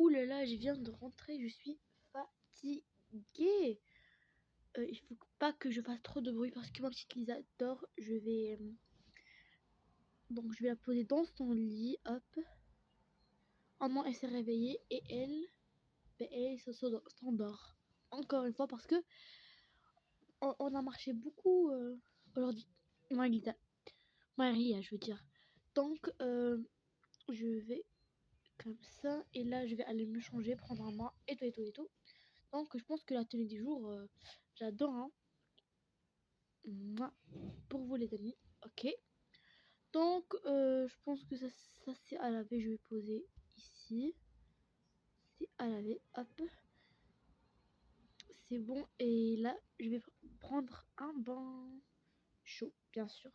Ouh là là, je viens de rentrer, je suis fatiguée. Il faut pas que je fasse trop de bruit parce que ma petite Lisa dort. Donc je vais la poser dans son lit, hop. Oh non, elle s'est réveillée et elle s'endort. Encore une fois parce que on a marché beaucoup aujourd'hui. Lisa. Maria, je veux dire. Donc je vais comme ça et là je vais aller me changer, prendre un bain et tout et tout et tout. Donc je pense que la tenue du jour, j'adore, hein. Moi, pour vous les amis, ok. Donc je pense que ça c'est à laver, je vais poser ici. C'est à laver, hop. C'est bon et là je vais prendre un bain chaud, bien sûr.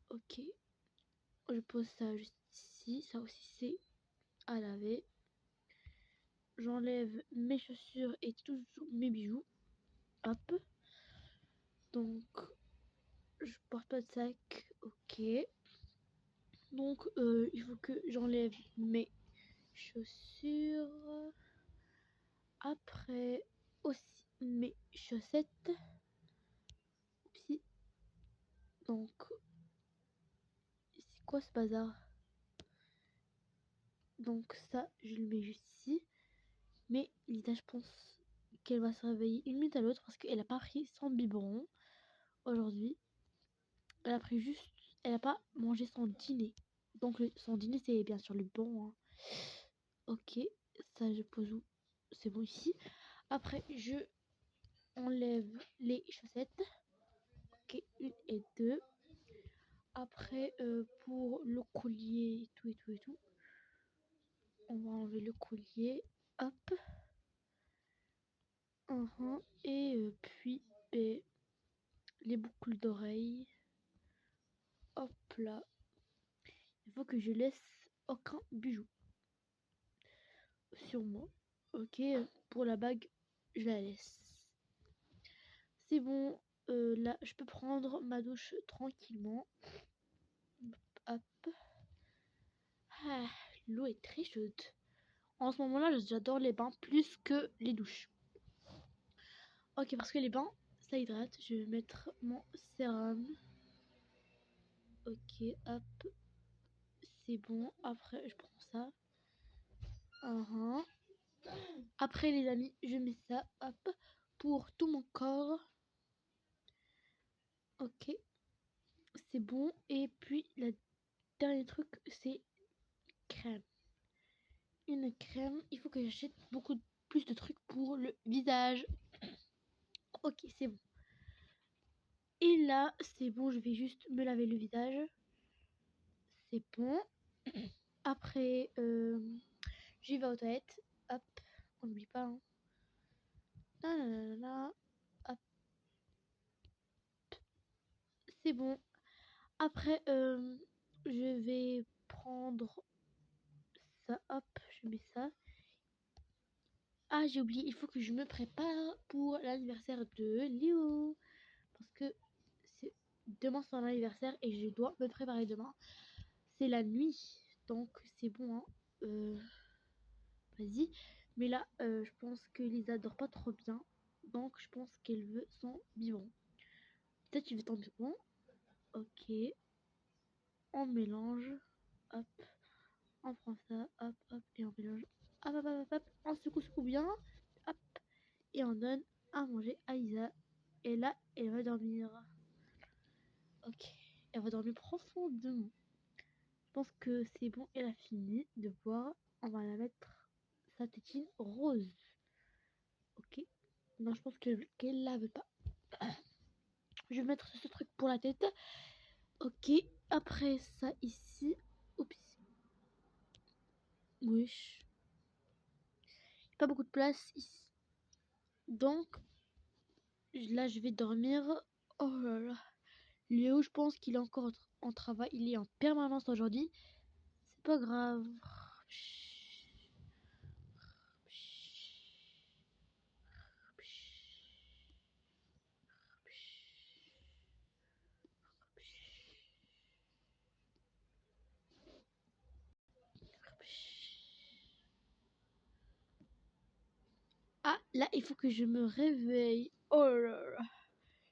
Ok, je pose ça juste ici, ça aussi c'est à laver. J'enlève mes chaussures et tous mes bijoux, hop. Donc je porte pas de sac, ok. Donc il faut que j'enlève mes chaussures. Après aussi mes chaussettes. Oupsie. Donc c'est quoi ce bazar? Donc ça je le mets juste ici. Mais Lisa je pense qu'elle va se réveiller une minute à l'autre parce qu'elle a pas pris son biberon aujourd'hui. Elle a pris juste. Elle a pas mangé son dîner. Donc son dîner c'est bien sûr le bon, hein. Ok, ça je pose où? C'est bon ici. Après je enlève les chaussettes. Ok, une et deux. Après pour le collier et tout et tout et tout. On va enlever le collier. Hop. Et puis les boucles d'oreilles. Hop là. Il faut que je laisse aucun bijou sur moi. Ok, pour la bague, je la laisse. C'est bon, là, je peux prendre ma douche tranquillement. Hop. Ah, l'eau est très chaude. En ce moment-là, j'adore les bains plus que les douches. Ok, parce que les bains, ça hydrate. Je vais mettre mon sérum. Ok, hop. C'est bon. Après, je prends ça. Après, les amis, je mets ça, hop, pour tout mon corps. Ok, c'est bon. Et puis, le dernier truc, c'est crème. Une crème, il faut que j'achète beaucoup plus de trucs pour le visage. Ok, c'est bon. Et là, c'est bon, je vais juste me laver le visage. C'est bon. Après, j'y vais aux toilettes. Hop, on n'oublie pas, hein. Nanana, hop, c'est bon. Après, je vais prendre ça, hop, je mets ça. Ah, j'ai oublié, il faut que je me prépare pour l'anniversaire de Léo. Parce que c'est demain son anniversaire et je dois me préparer demain. C'est la nuit, donc c'est bon, hein. Vas-y. Mais là, je pense que Lisa dort pas trop bien. Donc je pense qu'elle veut son biberon. Peut-être tu veux ton biberon. Ok. On mélange. Hop. On prend ça. Hop, hop. Et on mélange. Hop, hop, hop, hop. On secoue bien. Hop. Et on donne à manger à Lisa. Et là, elle va dormir. Ok. Elle va dormir profondément. Je pense que c'est bon, elle a fini de boire. On va la mettre sa tétine rose. Ok. Non, je pense qu'elle la veut pas. Je vais mettre ce truc pour la tête. Ok. Après ça, ici. Oups. Wesh. Pas beaucoup de place ici. Donc, là, je vais dormir. Oh là là. Léo, je pense qu'il est encore en travail. Il est en permanence aujourd'hui. C'est pas grave. Là, il faut que je me réveille. Oh là là.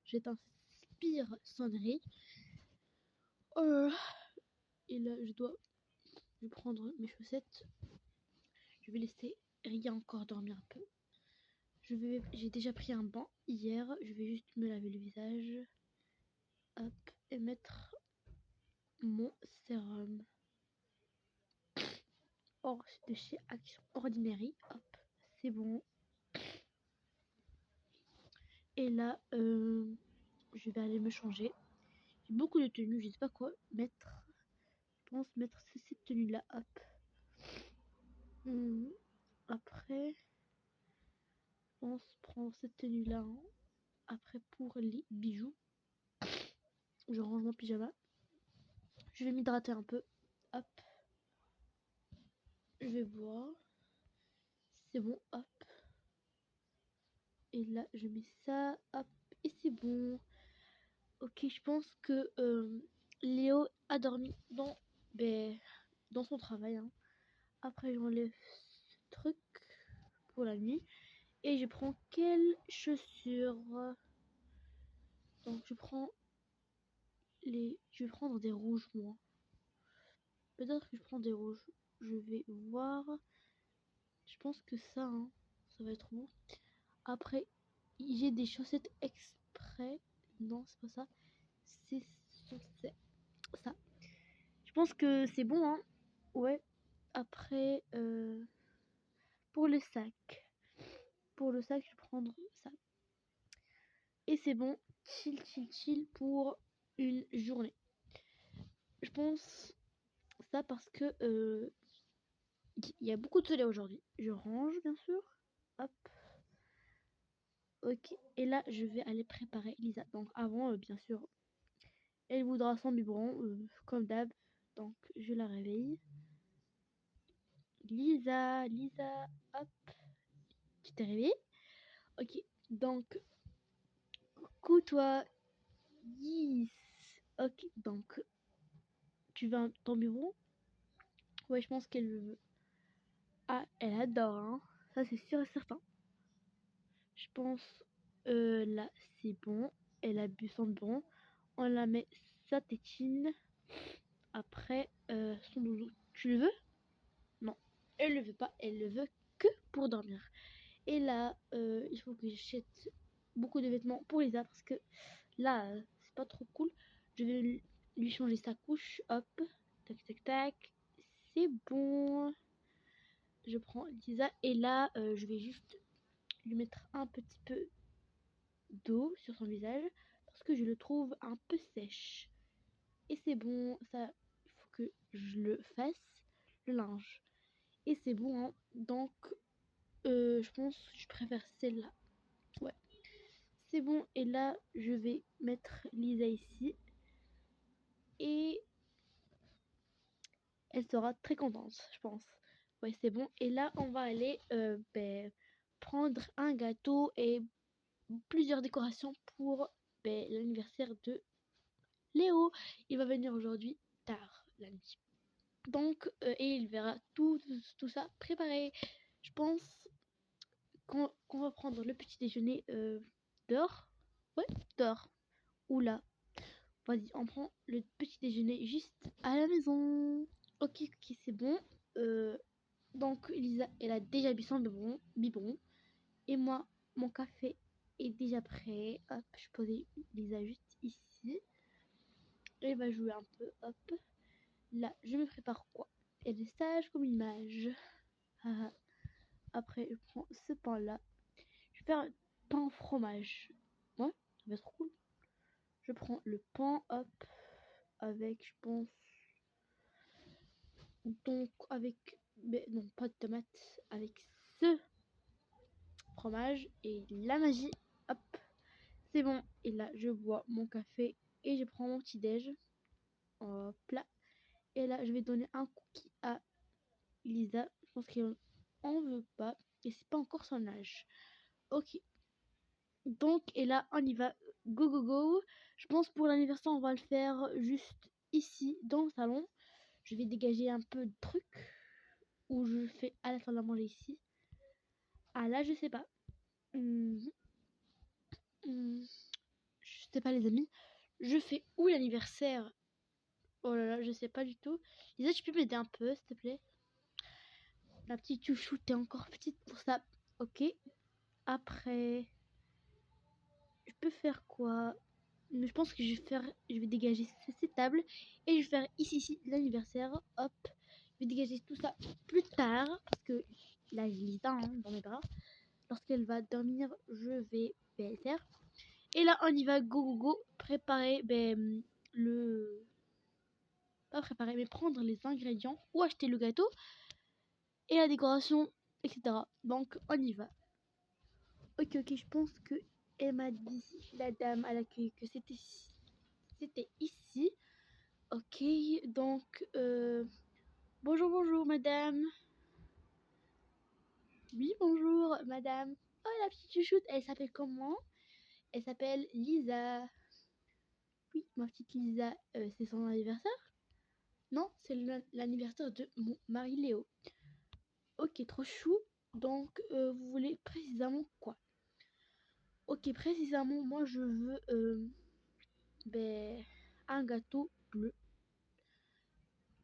J'inspire sonnerie. Oh là là. Et là, je vais prendre mes chaussettes. Je vais laisser Ria encore dormir un peu. J'ai déjà pris un bain hier. Je vais juste me laver le visage. Hop. Et mettre mon sérum. De chez Action Ordinary. Hop. C'est bon. Et là, je vais aller me changer. J'ai beaucoup de tenues. Je sais pas quoi mettre. Je pense mettre cette tenue-là. Hop. Après, je pense prendre cette tenue-là. Hein. Après, pour les bijoux, je range mon pyjama. Je vais m'hydrater un peu. Hop. Je vais boire. C'est bon. Hop. Et là, je mets ça. Hop. Et c'est bon. Ok, je pense que Léo a dormi dans son travail. Hein. Après, j'enlève ce truc pour la nuit. Et je prends quelles chaussures? Donc, je vais prendre des rouges, moi. Peut-être que je prends des rouges. Je vais voir. Je pense que ça, hein, ça va être bon. Après, j'ai des chaussettes exprès. Non, c'est pas ça. C'est ça. Je pense que c'est bon, hein. Ouais. Après, pour le sac. Pour le sac, je vais prendre ça. Et c'est bon. Chill, chill, chill pour une journée. Je pense ça parce que il y a beaucoup de soleil aujourd'hui. Je range, bien sûr. Hop. Ok. Et là, je vais aller préparer Lisa. Donc avant, bien sûr, elle voudra son biberon, comme d'hab. Donc je la réveille. Lisa, Lisa, hop. Tu t'es réveillée? Ok. Donc, couds-toi. Yes. Ok. Donc, tu veux ton biberon? Ouais, je pense qu'elle veut. Ah, elle adore, hein. Ça, c'est sûr et certain. Je pense, là, c'est bon. Elle a bu son biberon. On la met sa tétine. Après, son doudou. Tu le veux? Non, elle le veut pas. Elle le veut que pour dormir. Et là, il faut que j'achète beaucoup de vêtements pour Lisa parce que là, c'est pas trop cool. Je vais lui changer sa couche. Hop, tac, tac, tac. C'est bon. Je prends Lisa et là, je vais juste lui mettre un petit peu d'eau sur son visage parce que je le trouve un peu sèche. Et c'est bon, ça, il faut que je le fasse, le linge. Et c'est bon, hein. Donc, je pense que je préfère celle-là. Ouais, c'est bon. Et là, je vais mettre Lisa ici. Et elle sera très contente, je pense. Ouais, c'est bon. Et là, on va aller prendre un gâteau et plusieurs décorations pour l'anniversaire de Léo. Il va venir aujourd'hui tard la nuit. Donc, et il verra tout ça préparé. Je pense qu'on va prendre le petit déjeuner dehors. Ouais, dehors. Ou là. Vas-y, on prend le petit déjeuner juste à la maison. Ok, ok, c'est bon. Euh, donc, Lisa, elle a déjà bu son biberon. Et moi, mon café est déjà prêt. Hop, je posais Lisa juste ici. Elle va jouer un peu. Hop. Là, je me prépare quoi? Elle est sage comme une mage. Ah, après, je prends ce pain-là. Je vais faire un pain au fromage. Ouais, ça va être trop cool. Je prends le pain, hop, avec, je pense, donc avec, mais non, pas de tomates, avec ce fromage et la magie, hop, c'est bon. Et là, je bois mon café et je prends mon petit déj, hop là. Et là, je vais donner un cookie à Lisa. Je pense qu'elle en veut pas et c'est pas encore son âge. Ok. Donc, et là, on y va. Go, go, go. Je pense pour l'anniversaire, on va le faire juste ici, dans le salon. Je vais dégager un peu de trucs. Ou je fais à la salle à manger ici. Ah là, je sais pas. Hum, je sais pas les amis. Je fais où l'anniversaire? Oh là là, je sais pas du tout. Lisa, tu peux m'aider un peu, s'il te plaît? La petite chouchou, t'es encore petite pour ça. Ok. Après, je peux faire quoi? Je pense que je vais dégager ces tables et je vais faire ici l'anniversaire. Hop, je vais dégager tout ça plus tard parce que là, je lis dans mes bras. Lorsqu'elle va dormir, je vais le faire. Et là, on y va, go go go, préparer le pas préparer, mais prendre les ingrédients ou acheter le gâteau et la décoration, etc. Donc, on y va. Ok, ok, je pense que elle m'a dit, la dame à l'accueil, que c'était ici. Ok, donc, bonjour, bonjour, madame. Oui, bonjour, madame. Oh, la petite chouchoute, elle s'appelle comment? Elle s'appelle Lisa. Oui, ma petite Lisa, c'est son anniversaire? Non, c'est l'anniversaire de mon mari Léo. Ok, trop chou. Donc, vous voulez précisément quoi? Ok, précisément, moi je veux ben, un gâteau bleu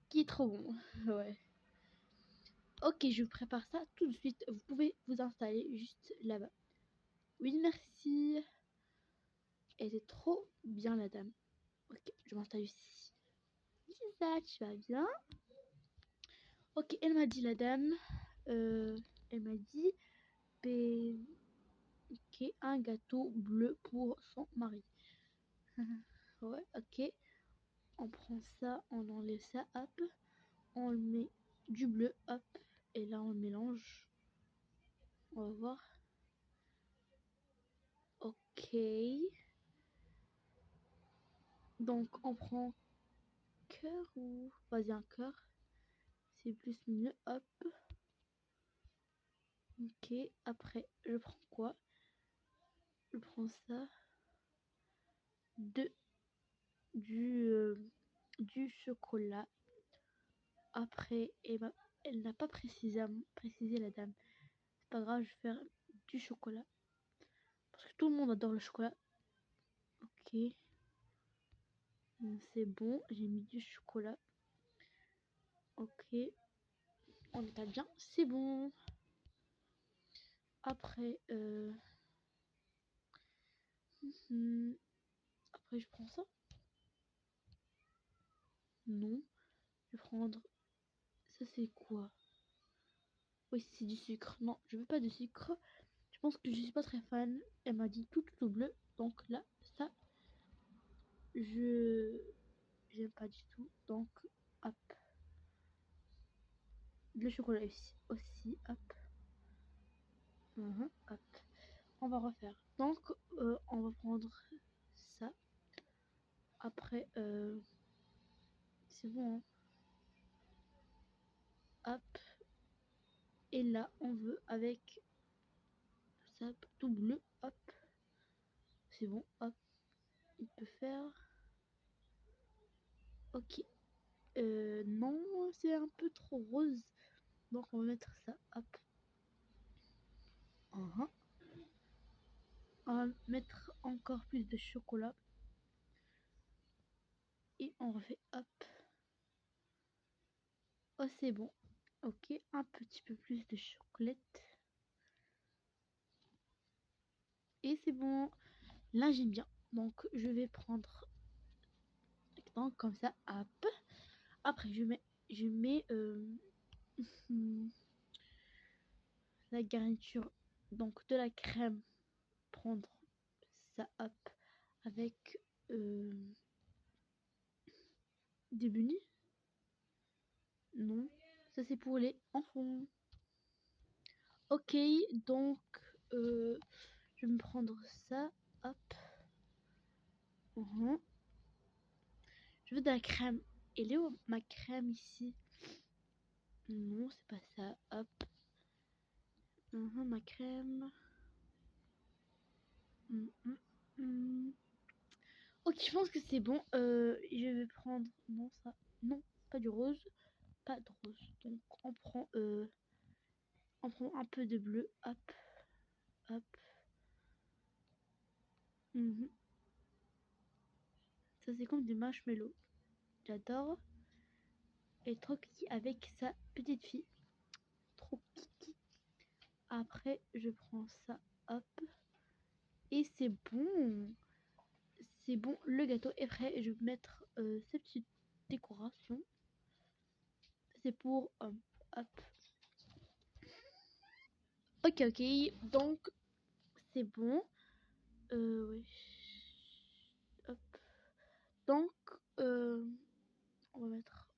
qui est trop bon. Ouais. Ok, je vous prépare ça tout de suite. Vous pouvez vous installer juste là-bas. Oui, merci. Elle est trop bien, la dame. Ok, je m'installe ici. Lisa, tu vas bien? Ok, elle m'a dit, la dame. Elle m'a dit, ben, ok, un gâteau bleu pour son mari. Ouais, ok. On prend ça, on enlève ça, hop. On le met du bleu, hop. Et là, on le mélange. On va voir. Ok. Donc, on prend cœur ou... Vas-y, un cœur. C'est plus mieux, hop. Ok. Après, je prends quoi? Je prends ça. De, du chocolat. Après, elle n'a pas précisé la dame. C'est pas grave, je vais faire du chocolat. Parce que tout le monde adore le chocolat. Ok. C'est bon, j'ai mis du chocolat. Ok. On étale bien, c'est bon. Après, après je prends ça. Non. Je vais prendre... Ça c'est quoi? Oui, c'est du sucre. Non, je veux pas de sucre. Je pense que je suis pas très fan. Elle m'a dit tout au bleu. Donc là, ça, je j'aime pas du tout. Donc, hop. Le chocolat aussi, hop. Hop. On va refaire. Donc, on va prendre ça. Après, c'est bon, hein. Hop. Et là, on veut avec ça tout bleu. Hop. C'est bon, hop. Il peut faire. Ok. Non, c'est un peu trop rose. Donc on va mettre ça. Hop. On va mettre encore plus de chocolat. Et on refait. Hop. Oh, c'est bon. Ok. Un petit peu plus de chocolat. Et c'est bon. Là, j'aime bien. Donc je vais prendre. Donc comme ça. Hop. Après, je mets la garniture. Donc de la crème. Prendre ça. Hop. Avec des bunnies. Non, ça c'est pour les enfants. Ok, donc je vais me prendre ça. Hop. Je veux de la crème. Elle est où ma crème ici? Non, c'est pas ça. Hop. Ma crème. Hum, hum, hum. Ok, je pense que c'est bon. Je vais prendre... Non, ça... Non, pas du rose. Pas de rose. Donc on prend un peu de bleu. Hop. Hop. Mhm. Ça, c'est comme du marshmallow. J'adore. Et trop kiki avec sa petite fille. Trop kiki. Après, je prends ça, hop. Et c'est bon. C'est bon, le gâteau est prêt. Je vais mettre ces petites décorations. C'est pour hop. Ok, ok. Donc, c'est bon. Ouais. Hop. Donc, on va mettre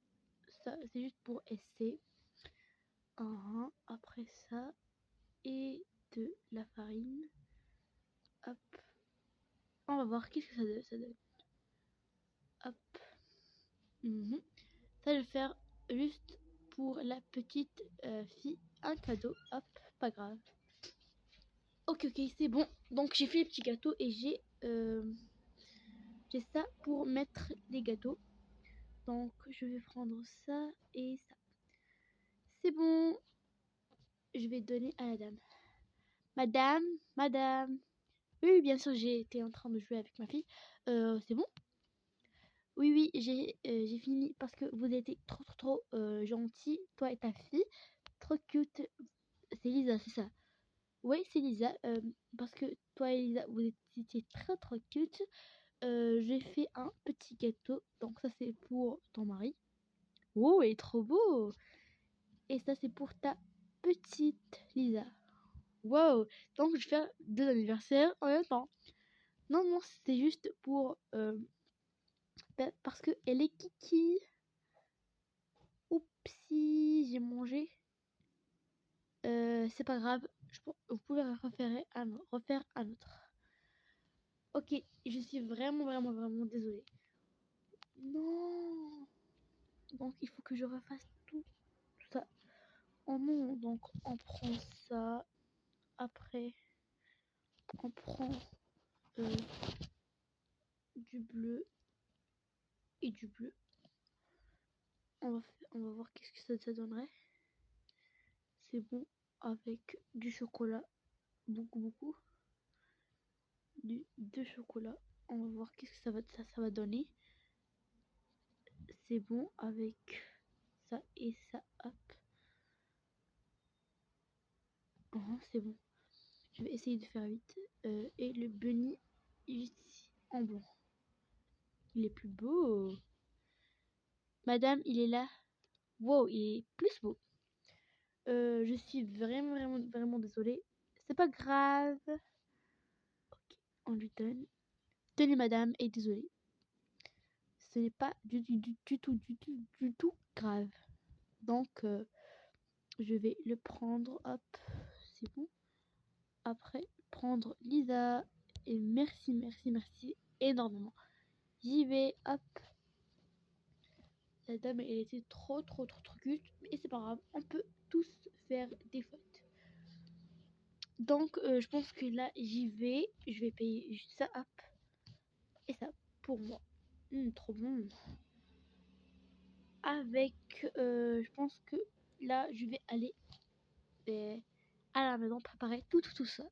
ça. C'est juste pour essayer. Après ça. Et de la farine. Hop. On va voir qu'est-ce que ça donne. Hop. Mhm. Ça, je vais faire juste pour la petite fille un cadeau. Hop, pas grave. Ok, ok, c'est bon. Donc, j'ai fait les petits gâteaux et j'ai ça pour mettre les gâteaux. Donc, je vais prendre ça et ça. C'est bon. Je vais donner à la dame. Madame, madame. Oui, oui, bien sûr, j'ai été en train de jouer avec ma fille. C'est bon? Oui, oui, j'ai fini parce que vous étiez trop, trop, trop gentil, toi et ta fille. Trop cute. C'est Lisa, c'est ça. Oui, c'est Lisa. Parce que toi et Lisa, vous étiez très, trop cute. J'ai fait un petit gâteau. Donc, ça, c'est pour ton mari. Oh, il est trop beau. Et ça, c'est pour ta petite Lisa. Wow. Donc, je vais faire deux anniversaires en même temps. Non, non, c'était juste pour... parce que elle est kiki. Oupsie, j'ai mangé. C'est pas grave. Vous pouvez refaire un autre. Ok, je suis vraiment, vraiment, vraiment désolée. Non. Donc, il faut que je refasse tout ça. Oh non, donc on prend ça. Après, on prend euh, du bleu et du bleu. On va voir qu'est-ce que ça donnerait. C'est bon avec du chocolat. Beaucoup, beaucoup. De chocolat. On va voir qu'est-ce que ça va donner. C'est bon avec ça et ça. Hop. C'est bon. Je vais essayer de faire vite. Et le bunny ici en blanc. Il est plus beau. Madame, il est là. Wow, il est plus beau. Je suis vraiment, vraiment, vraiment désolée. C'est pas grave. Ok, on lui donne. Tenez, madame, et désolée. Ce n'est pas du tout grave. Donc, je vais le prendre. Hop, c'est bon. Après, prendre Lisa. Et merci, merci, merci énormément. J'y vais. Hop. La dame, elle était trop, trop, trop, trop cute. Mais c'est pas grave. On peut tous faire des fautes. Donc, je pense que là, j'y vais. Je vais payer juste ça. Hop. Et ça, pour moi. Trop bon. Avec, je pense que là, je vais aller euh, à la maison préparer tout ça.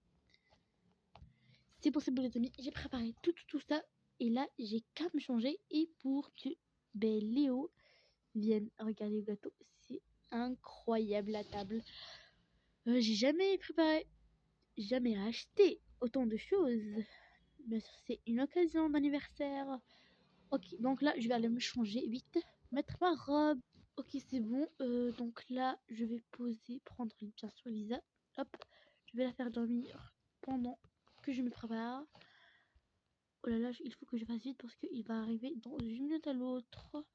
C'est possible, les amis. J'ai préparé tout ça. Et là, j'ai qu'à me changer. Et pour que Léo vienne regarder le gâteau. C'est incroyable la table. J'ai jamais préparé, jamais acheté autant de choses. Bien sûr, c'est une occasion d'anniversaire. Ok, donc là, je vais aller me changer vite, mettre ma robe. Ok, c'est bon. Donc là, je vais poser, prendre bien sûr Lisa. Hop, je vais la faire dormir pendant que je me prépare. Oh là là, il faut que je fasse vite parce qu'il va arriver dans une minute à l'autre.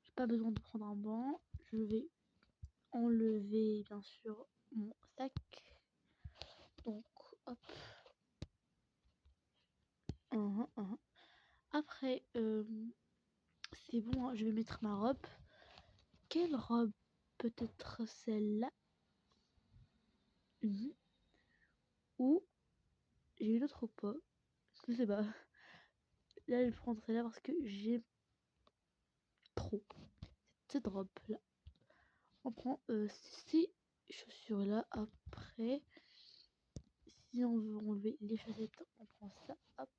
J'ai pas besoin de prendre un banc. Je vais enlever bien sûr mon sac. Donc, hop. Après, c'est bon, hein, je vais mettre ma robe. Quelle robe? Peut-être celle-là. Ou j'ai une autre pas. Je sais pas. Là, je vais prendre celle-là parce que j'aime trop cette robe-là. On prend ces chaussures-là. Après, si on veut enlever les chaussettes, on prend ça. Hop.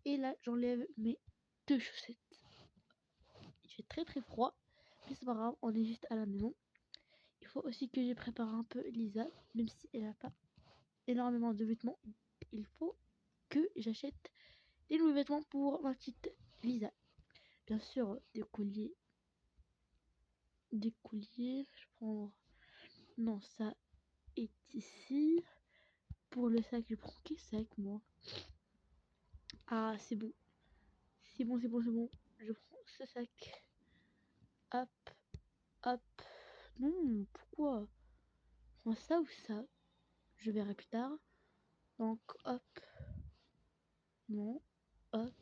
Et là, j'enlève mes 2 chaussettes. Il fait très très froid, mais c'est pas grave, on est juste à la maison. Il faut aussi que je prépare un peu Lisa, même si elle n'a pas énormément de vêtements. Il faut que j'achète des nouveaux vêtements pour ma petite Lisa. Bien sûr, des colliers. Je prends. Non, ça est ici. Pour le sac, je prends quel sac moi? Ah, c'est bon. C'est bon, c'est bon, c'est bon. Je prends ce sac. Hop, hop. Non, pourquoi? Je prends ça ou ça? Je verrai plus tard. Donc, hop. Non, hop.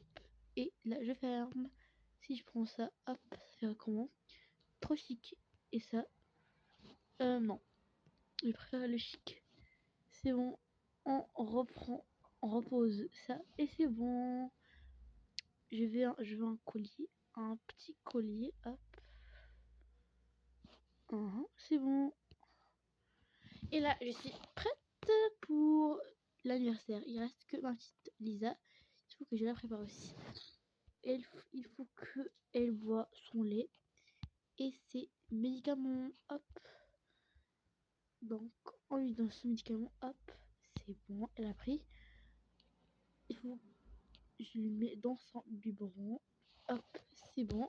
Et là, je ferme. Si je prends ça, hop, ça fait comment? Trop chic. Et ça, non. Je préfère le chic. C'est bon. On reprend, on repose ça et c'est bon. Je veux un collier, un petit collier. Hop. C'est bon. Et là, je suis prête pour l'anniversaire. Il reste que ma petite Lisa. Il faut que je la prépare aussi. Il faut qu'elle boit son lait et ses médicaments. Hop. Donc, on lui donne son médicament. Hop. C'est bon, elle a pris. Il faut que je lui mets dans son biberon. Hop, c'est bon.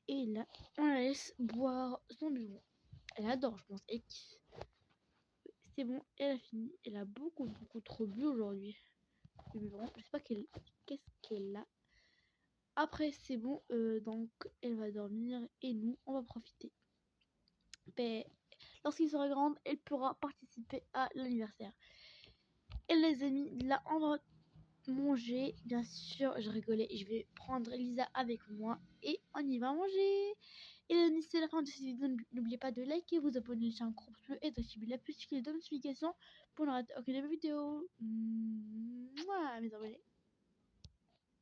Et là, on la laisse boire son biberon. Elle adore, je pense. Elle kiffe. C'est bon, elle a fini. Elle a beaucoup trop bu aujourd'hui. Le biberon, je sais pas qu'est-ce qu'elle a. Après, c'est bon, donc elle va dormir et nous, on va profiter. Ben, lorsqu'elle sera grande, elle pourra participer à l'anniversaire. Et les amis, là, on va manger. Bien sûr, je rigolais. Je vais prendre Lisa avec moi et on y va manger. Et les amis, c'est la fin de cette vidéo. N'oubliez pas de liker, vous abonner à la chaîne groupe et d'activer la petite cloche de notification pour ne rater aucune vidéo. Mouah, mes abonnés.